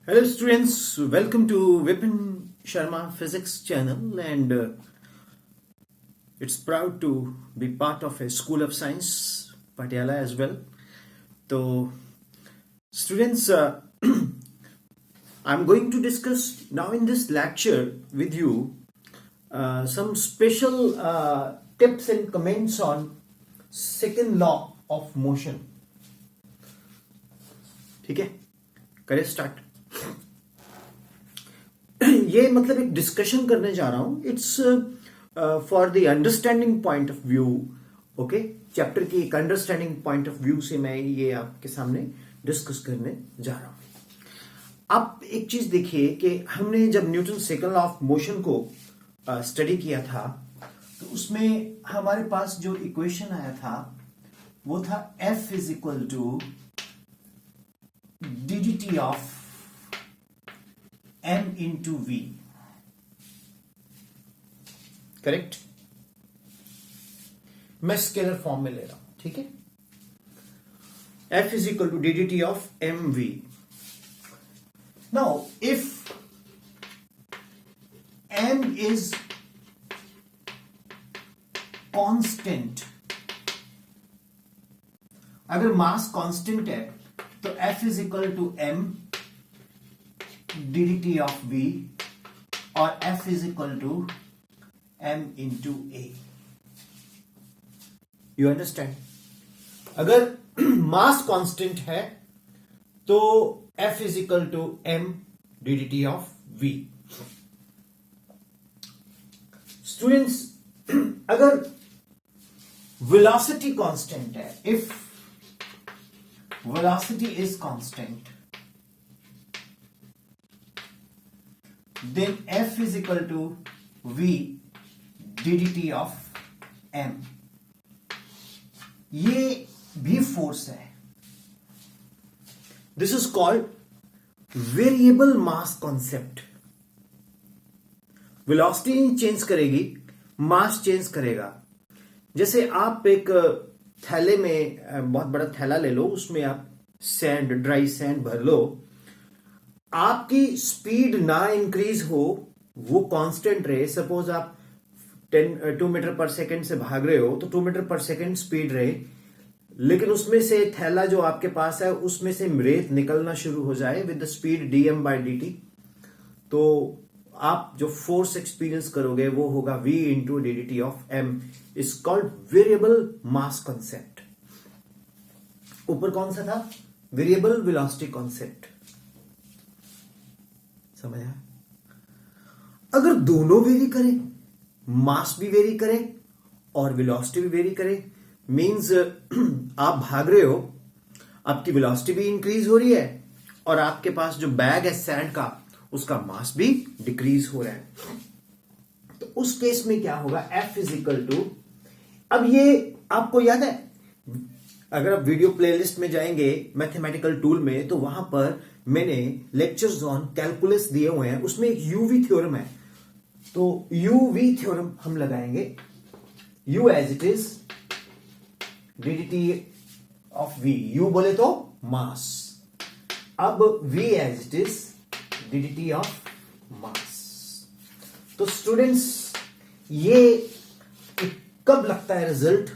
Hello students, welcome to Vipin Sharma Physics channel and it's proud to be part of a School of Science, Patiala as well. So students, I'm going to discuss now in this lecture with you some special tips and comments on second law of motion. ठीक है, करें start. ये मतलब एक discussion करने जा रहा हूं. It's for the understanding point of view. Okay, chapter की एक अंडरस्टैंडिंग पॉइंट ऑफ व्यू से मैं ये आपके सामने डिस्कस करने जा रहा हूं. आप एक चीज देखिए कि हमने जब Newton second law of motion को स्टडी किया था तो उसमें हमारे पास जो इक्वेशन आया था वो था F is equal to dt of m into v. Correct. मैं स्केलर फॉर्म में ले रहा हूं. ठीक है, F is equal to ddt of mv. Now if m is constant, अगर मास कांस्टेंट है तो F is equal to m ddt of v और F is equal to m into a. You understand? अगर mass constant है तो F is equal to m ddt of v. Students, अगर velocity constant है, if velocity is constant, then F is equal to v ddt of m. ये भी force है. This is called variable mass concept. Velocity नहीं change करेगी, mass change करेगा. जैसे आप एक थैले में बहुत बड़ा थैला ले लो, उसमें आप सैंड, ड्राई सैंड भर लो. आपकी स्पीड ना इंक्रीज हो, वो कांस्टेंट रहे. सपोज आप 2 मीटर पर सेकंड से भाग रहे हो तो 2 मीटर पर सेकंड स्पीड रहे, लेकिन उसमें से थैला जो आपके पास है उसमें से रेत निकलना शुरू हो जाए with the speed dm by dt, तो आप जो फोर्स एक्सपीरियंस करोगे वो होगा v into dt of m. Is called variable mass concept. ऊपर कौन सा था? Variable velocity concept. समझा? अगर दोनों वेरी करें, मास भी वेरी करे और वेलोसिटी भी वेरी करे, मींस आप भाग रहे हो, आपकी वेलोसिटी भी इंक्रीज हो रही है और आपके पास जो बैग है सैंड का, उसका मास भी डिक्रीज हो रहा है. तो उस केस में क्या होगा? F इज इक्वल टू, अब ये आपको याद है, अगर आप वीडियो प्लेलिस्ट में जाएंगे मैथमेटिकल टूल में तो वहां पर मैंने लेक्चर्स ऑन कैलकुलस दिए हुए हैं, उसमें एक यूवी थ्योरम है. तो यूवी थ्योरम हम लगाएंगे. U as it is dt of v. U बोले तो मास, अब v as it is dt of mass. तो स्टूडेंट्स, ये कब लगता है रिजल्ट?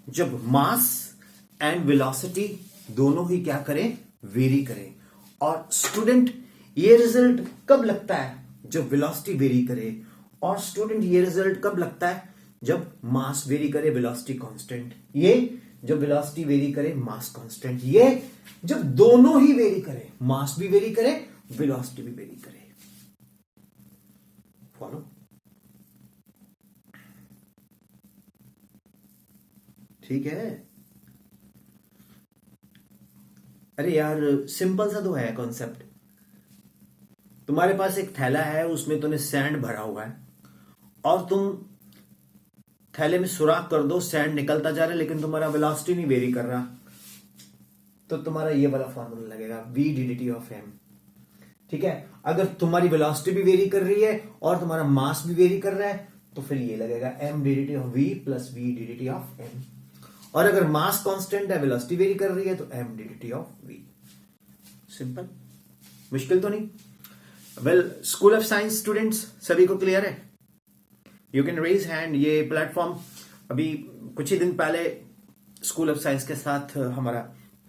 जब मास एंड वेलोसिटी दोनों ही क्या करें? वेरी करें. और स्टूडेंट, ये रिजल्ट कब लगता है? जब वेलोसिटी वेरी करे. और स्टूडेंट, ये रिजल्ट कब लगता है? जब मास वेरी करे, वेलोसिटी कांस्टेंट. ये जब वेलोसिटी वेरी करे, मास कांस्टेंट. ये जब दोनों ही वेरी करे, मास भी वेरी करे, वेलोसिटी भी वेरी करे. फॉलो? ठीक है. अरे यार, सिंपल सा तो है कॉन्सेप्ट. तुम्हारे पास एक थैला है, उसमें तुमने सैंड भरा हुआ है और तुम थैले में सुराख कर दो, सैंड निकलता जा रहा है, लेकिन तुम्हारा वेलोसिटी नहीं वेरी कर रहा, तो तुम्हारा ये वाला फॉर्मूला लगेगा v dt ऑफ m. ठीक है. अगर तुम्हारी वेलोसिटी भी वेरी कर रही है और तुम्हारा मास भी वेरी कर रहा है तो फिर ये लगेगा m dt of v plus v dt of m. और अगर मास कांस्टेंट है, वेलोसिटी वेरी कर रही है, तो m dt of v. Simple. मुश्किल तो नहीं? Well, school of science students सभी को क्लियर है? You can raise hand. ये प्लेटफॉर्म अभी कुछ ही दिन पहले स्कूल ऑफ साइंस के साथ हमारा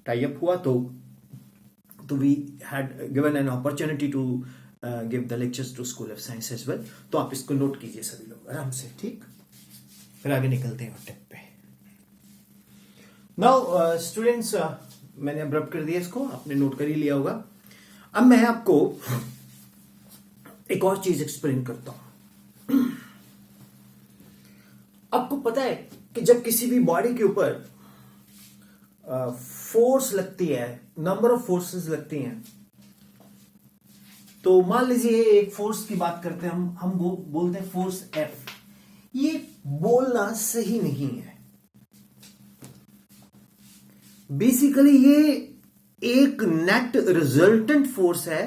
टाई अप हुआ, तो we had given an opportunity to give the lectures to school of science as well. तो आप इसको नोट कीजिए सभी लोग आराम से, ठीक? फिर आगे निकलते हैं टिप पे। नाउ स्टूडेंट्स, मैंने अब रब कर दिया इसको, आपने नोट कर ही लिया होगा। अब मैं आपको एक और चीज एक्सप्लेन करता हूं। आपको पता है कि जब किसी भी बॉडी के ऊपर फोर्स लगती है, नंबर ऑफ फोर्सेस लगती हैं, तो मान लीजिए एक फोर्स की बात करते हैं हम बोलते हैं फोर्स एफ। ये बोलना सही नहीं है। बेसिकली ये एक नेट रिजल्टेंट फोर्स है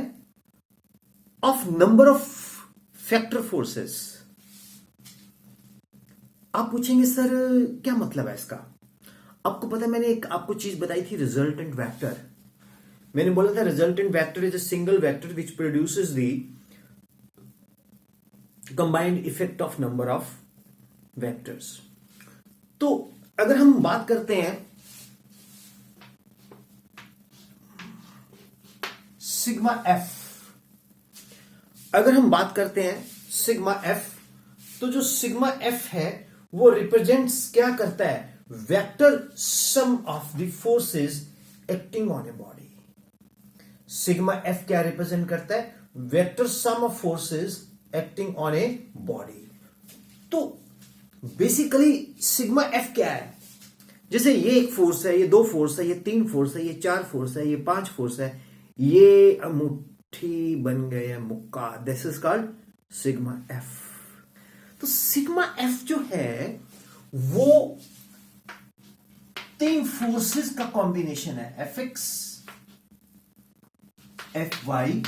of number of factor forces. आप पूछेंगे सर क्या मतलब है इसका? आपको पता है मैंने एक आपको चीज बताई थी, रिजल्टेंट वेक्टर। मैंने बोला था resultant vector is a single vector which produces the combined effect of number of vectors. तो अगर हम बात करते हैं सिग्मा एफ, अगर हम बात करते हैं सिग्मा एफ, तो जो सिग्मा एफ है वो रिप्रेजेंट्स क्या करता है? Vector sum of the forces acting on a body. Sigma F क्या रिप्रेजेंट करता है? Vector sum of forces acting on a body. तो बेसिकली सिग्मा एफ क्या है? जैसे ये एक फोर्स है, ये दो फोर्स है, ये तीन फोर्स है, ये चार फोर्स है, ये पांच फोर्स है, ये अंगूठी बन गया मुक्का, this is called sigma F. तो सिग्मा एफ जो है वो तीन फोर्सेस का कॉम्बिनेशन है, F X, F Y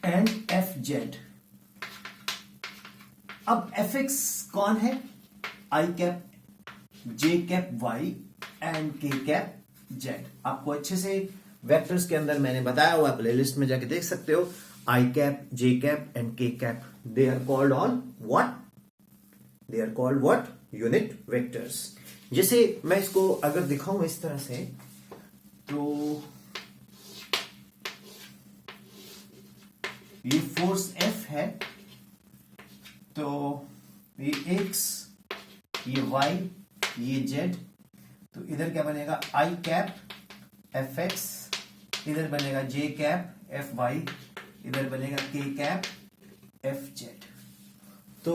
and F Z. अब एफ एक्स कौन है? I cap, J cap Y and के कैप जेड। आपको अच्छे से वेक्टर्स के अंदर मैंने बताया हुआ, प्लेलिस्ट में जाके देख सकते हो। I cap, J cap and के cap, they are called on what? They are called what? Unit vectors. जैसे मैं इसको अगर दिखाऊं इस तरह से, तो ये फोर्स एफ है, तो ये एक्स, ये वाई, ये जेड, तो इधर क्या बनेगा? आई कैप एफ एक्स, इधर बनेगा जे कैप एफ वाई, इधर बनेगा के कैप एफ जेड। तो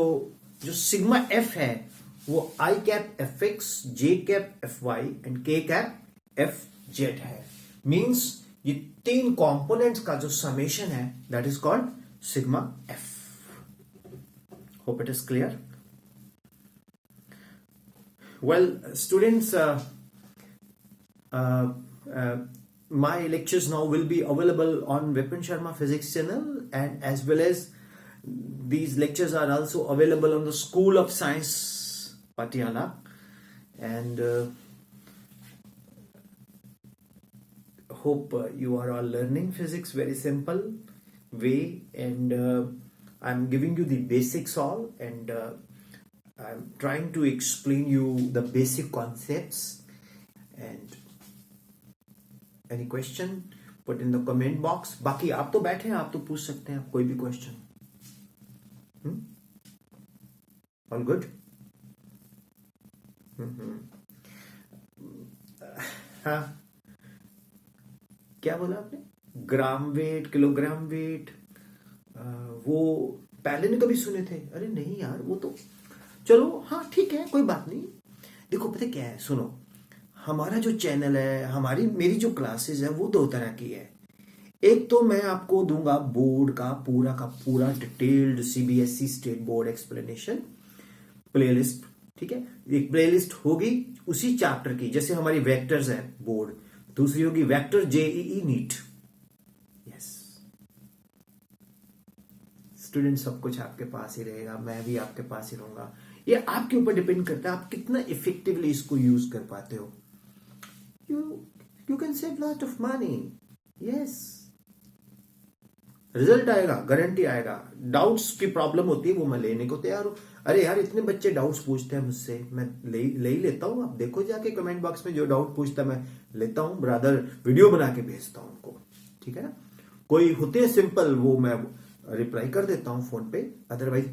जो सिग्मा एफ है वो I cap F X, J cap F Y and के कैप एफ जेड है। मींस ये तीन कंपोनेंट्स का जो समेशन है that is called sigma F. Hope it is clear? Well students, my lectures now will be available on Vipin Sharma Physics channel, and as well as these lectures are also available on the School of Science Patiala, and hope you are all learning physics very simple way, and I'm giving you the basics all, and I'm trying to explain you the basic concepts. And any question put in the comment box. बाकी आप तो बैठे हैं, आप तो पूछ सकते हैं कोई भी क्वेश्चन। All good? हाँ, क्या बोला आपने? ग्राम वेट, किलोग्राम वेट, वो पहले ने कभी सुने थे? अरे नहीं यार, वो तो चलो हाँ ठीक है, कोई बात नहीं। देखो पता क्या है, सुनो, हमारा जो चैनल है, मेरी जो क्लासेस है वो दो तरह की है। एक तो मैं आपको दूंगा बोर्ड का पूरा detailed CBSE state board explanation playlist, ठीक है? एक प्लेलिस्ट होगी उसी चैप्टर की, जैसे हमारी वेक्टर्स है बोर्ड, दूसरी होगी vector JEE NEET. Yes student, सब कुछ आपके पास ही रहेगा, मैं भी आपके पास ही रहूंगा। ये आपके ऊपर डिपेंड करता है आप कितना इफेक्टिवली इसको यूज कर पाते हो। You can save lot of money. Yes, result आएगा, गारंटी आएगा। डाउट्स की प्रॉब्लम होती है वो मैं लेने को तैयार हूं। अरे यार इतने बच्चे डाउट्स पूछते हैं मुझसे, मैं ले ही लेता हूं। आप देखो जाके कमेंट बॉक्स में, जो डाउट पूछता है मैं लेता हूं, ब्रदर वीडियो बना के भेजता हूं उनको, ठीक है ना। कोई होते हैं सिंपल, वो मैं रिप्लाई कर देता हूं फोन पे। अदरवाइज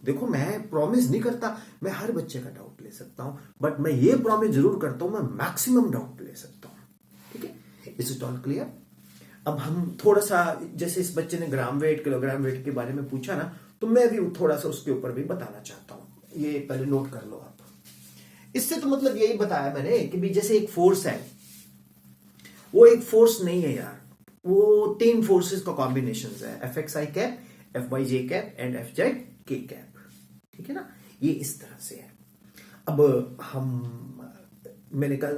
देखो मैं प्रॉमिस नहीं करता मैं हर बच्चे का डाउट ले सकता हूं, बट मैं ये प्रॉमिस जरूर करता हूं मैं मैक्सिमम डाउट ले सकता हूं, ठीक है। Is it all clear? अब हम थोड़ा सा, जैसे इस बच्चे ने ग्राम वेट किलोग्राम वेट के बारे में पूछा ना, तो मैं भी थोड़ा सा उसके ऊपर भी बताना चाहता हूं। ये पहले नोट कर लो आप। इससे तो मतलब यही बताया मैंने कि भी जैसे एक फोर्स है, वो एक फोर्स नहीं है यार, वो 3 फोर्सेस का कॉम्बिनेशन है, F x i cap, F y j cap and F z k cap, ठीक है ना। ये इस तरह से है। अब मैंने कल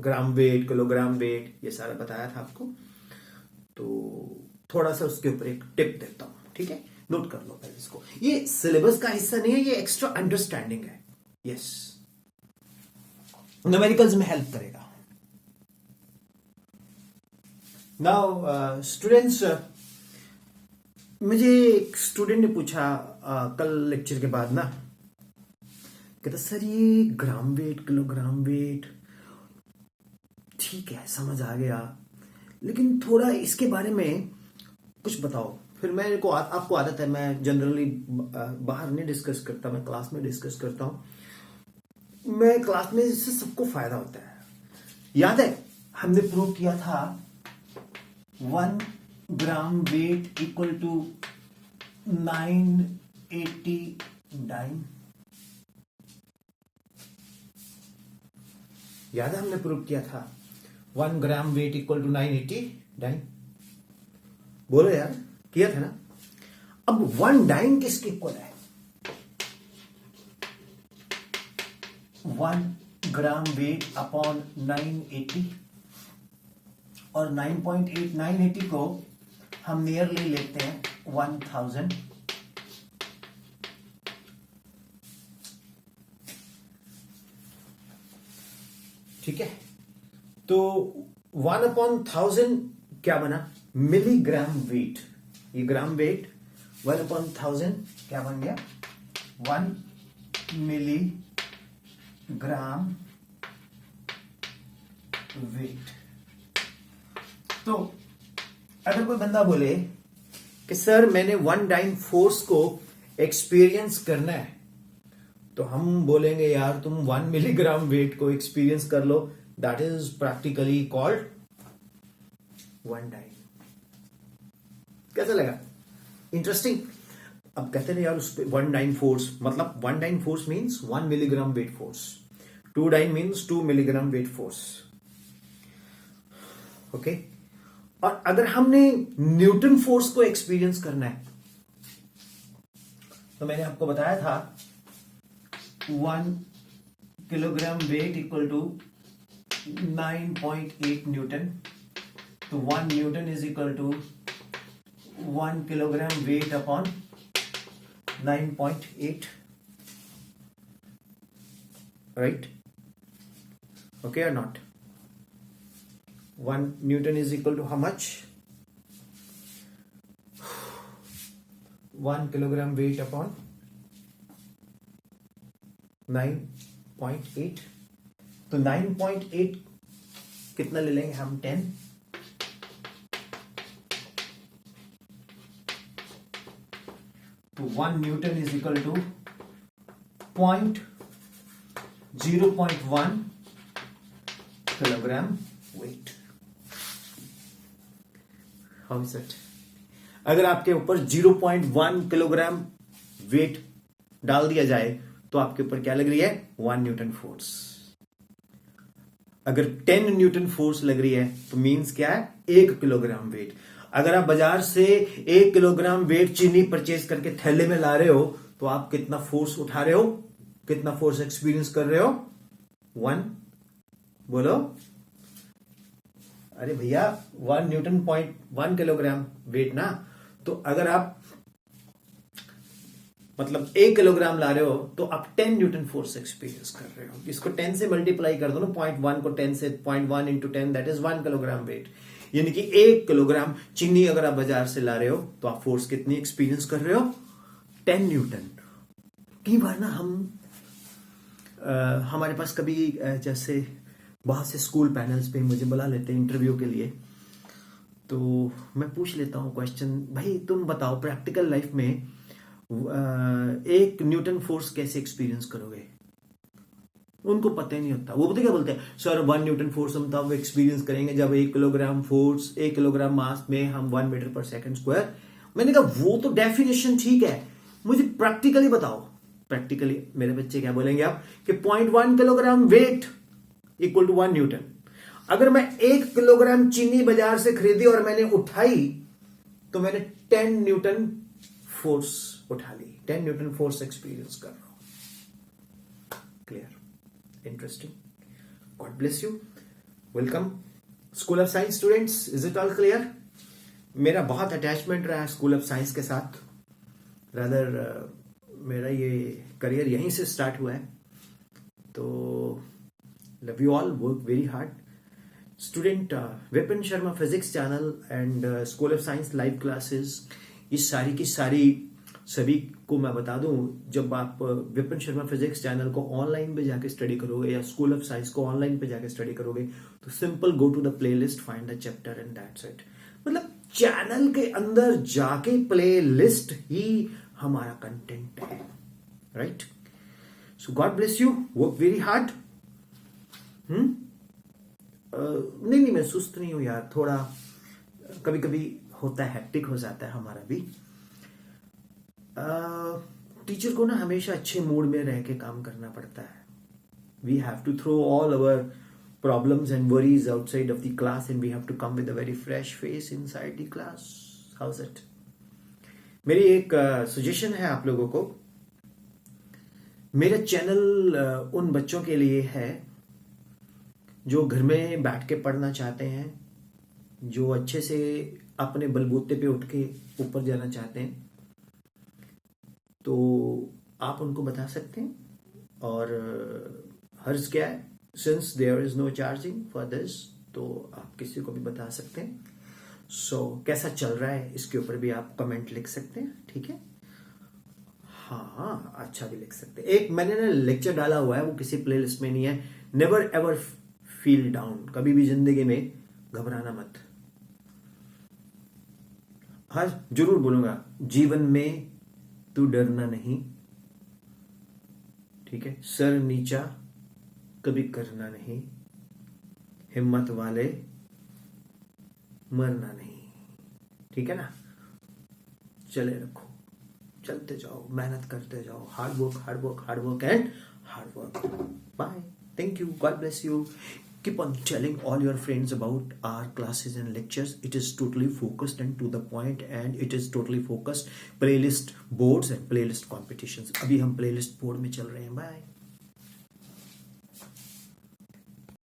ग्राम वेट किलोग्राम वेट ये सारा बताया था आपको, तो थोड़ा सा उसके ऊपर एक टिप देता हूं, ठीक है। नोट कर लो पहले इसको। ये सिलेबस का हिस्सा नहीं है, ये एक्स्ट्रा अंडरस्टैंडिंग है। यस, न्यूमेरिकल्स में हेल्प करेगा। नाउ स्टूडेंट्स, मुझे एक स्टूडेंट ने पूछा कल लेक्चर के बाद ना, कहता सर ये ग्राम वेट किलोग्राम वेट ठीक है समझ आ गया, लेकिन थोड़ा इसके बारे में कुछ बताओ। फिर मेरे को आपको आदत है, मैं जनरली बाहर नहीं डिस्कस करता, मैं क्लास में डिस्कस करता हूं। मैं क्लास में इससे सबको फायदा होता है। याद है हमने प्रूव किया था 1 gram weight equal to 980 dyne. याद है हमने प्रूव किया था 1 gram weight equal to 980 dyne. बोलो यार, किया था ना। अब 1 डाइन किसके इक्वल है? 1 ग्राम वेट अपॉन 980, और 9.8 980 को हम नियरली लेते हैं 1000। ठीक है, तो 1/1000 क्या बना? Milligram weight. ये ग्राम वेट 1/1000 क्या बन गया? 1 मिलीग्राम वेट। तो अगर कोई बंदा बोले कि सर मैंने 1 डाइन फोर्स को एक्सपीरियंस करना है, तो हम बोलेंगे यार तुम 1 मिलीग्राम वेट को एक्सपीरियंस कर लो, that is practically called 1 dyne. कैसा लगा? इंटरेस्टिंग। अब कहते हैं यार उस पे 1 डाइन फोर्स, मतलब 1 dyne force means 1 milligram weight force, 2 dyne means 2 milligram weight force. Okay, और अगर हमने न्यूटन फोर्स को एक्सपीरियंस करना है, तो मैंने आपको बताया था 1 kilogram weight equal to 9.8 newton. तो 1 newton is equal to 1 kilogram weight upon 9.8, right? Okay और not? 1 Newton is equal to how much? 1 kilogram weight upon 9.8। तो 9.8 कितना ले लेंगे हम? 10। तो 1 Newton is equal to 0.1 kilogram wait. How is it? अगर आपके ऊपर 0.1 किलोग्राम वेट डाल दिया जाए तो आपके ऊपर क्या लग रही है? 1 न्यूटन फोर्स। अगर 10 न्यूटन फोर्स लग रही है तो मींस क्या है? 1 किलोग्राम वेट। अगर आप बाजार से 1 किलोग्राम वेट चीनी परचेज करके थैले में ला रहे हो, तो आप कितना फोर्स उठा रहे हो? कितना फोर्स एक्सपीरियंस कर रहे हो? 1। बोलो। अरे भैया 1 न्यूटन 1 किलोग्राम वेट ना, तो अगर आप मतलब 1 किलोग्राम ला रहे हो तो आप 10 न्यूटन फोर्स एक्सपीरियंस कर रहे हो। इसको 10 से मल्टीप्लाई कर दो ना, 0.1 को 10 से, 0.1 into 10 that is 1 kilogram wait. यानी कि 1 किलोग्राम चीनी अगर आप बाजार से ला रहे हो तो आप फोर्स कितनी एक्सपीरियंस कर रहे हो? 10 न्यूटन। कई बार ना हमारे पास कभी जैसे बहुत से स्कूल पैनल्स पे मुझे बुला लेते हैं इंटरव्यू के लिए, तो मैं पूछ लेता हूँ क्वेश्चन, भाई तुम बताओ प्रैक्टिकल लाइफ में 1 न्यूटन फोर्स कैसे एक्सपीरियंस करोगे? उनको पता ही नहीं होता। वो पता क्या बोलते हैं, सर 1 न्यूटन फोर्स हम तब एक्सपीरियंस करेंगे जब 1 किलोग्राम फोर्स 1 किलोग्राम मास में हम 1 मीटर पर सेकंड स्क्वायर। मैंने कहा वो तो डेफिनेशन ठीक है, मुझे प्रैक्टिकली बताओ। प्रैक्टिकली मेरे बच्चे क्या बोलेंगे आप कि 0.1 kilogram weight equal to 1 newton. अगर मैं 1 किलोग्राम चीनी बाजार से खरीदी और मैंने उठाई तो मैंने 10 न्यूटन फोर्स उठा ली, 10 न्यूटन फोर्स एक्सपीरियंस कर रहा हूं। Clear? Interesting. God bless you. Welcome school of science students. Is it all clear? मेरा बहुत अटैचमेंट रहा है स्कूल ऑफ साइंस के साथ। रादर मेरा ये करियर यहीं से स्टार्ट हुआ है। तो love you all, work very hard. Student, Vipin Sharma physics channel and school of science live classes, ये सारी की सारी सभी को मैं बता दूं, जब आप विपिन शर्मा फिजिक्स चैनल को ऑनलाइन पे जाके स्टडी करोगे या स्कूल ऑफ साइंस को ऑनलाइन पे जाके स्टडी करोगे तो simple go to the playlist, find the chapter and that's it. मतलब चैनल के अंदर जाके प्लेलिस्ट ही हमारा कंटेंट है, right? So God bless you, work very hard. नहीं मैं सुस्त नहीं हूं यार, थोड़ा कभी कभी होता है, हेक्टिक हो जाता है हमारा भी। टीचर को ना हमेशा अच्छे मूड में रह के काम करना पड़ता है। We have to throw all our problems and worries outside of the class and we have to come with a very fresh face inside the class. How's it? मेरी एक सजेशन है आप लोगों को। मेरा चैनल उन बच्चों के लिए है जो घर में बैठ के पढ़ना चाहते हैं, जो अच्छे से अपने बलबूते पे उठ के ऊपर जाना चाहते हैं, तो आप उनको बता सकते हैं। और हर्ज क्या है, since there is no charging for this, तो आप किसी को भी बता सकते हैं। सो कैसा चल रहा है इसके ऊपर भी आप कमेंट लिख सकते हैं, ठीक है? हाँ, अच्छा भी लिख सकते हैं। एक मैंने ना लेक्चर डाला हुआ है, वो किसी प्लेलिस्ट में नहीं है, नेवर एवर फील डाउन, कभी भी जिंदगी में घबराना मत। हाँ जरूर बोलूंगा, जीवन में तू डरना नहीं, ठीक है? सर नीचा कभी करना नहीं, हिम्मत वाले मरना नहीं, ठीक है ना? चले रखो, चलते जाओ, मेहनत करते जाओ, hard work hard work hard work and hard work. Bye, thank you, God bless you. Keep on telling all your friends about our classes and lectures. It is totally focused and to the point, and it is totally focused playlist boards and playlist competitions. अभी हम playlist board में चल रहे हैं। Bye.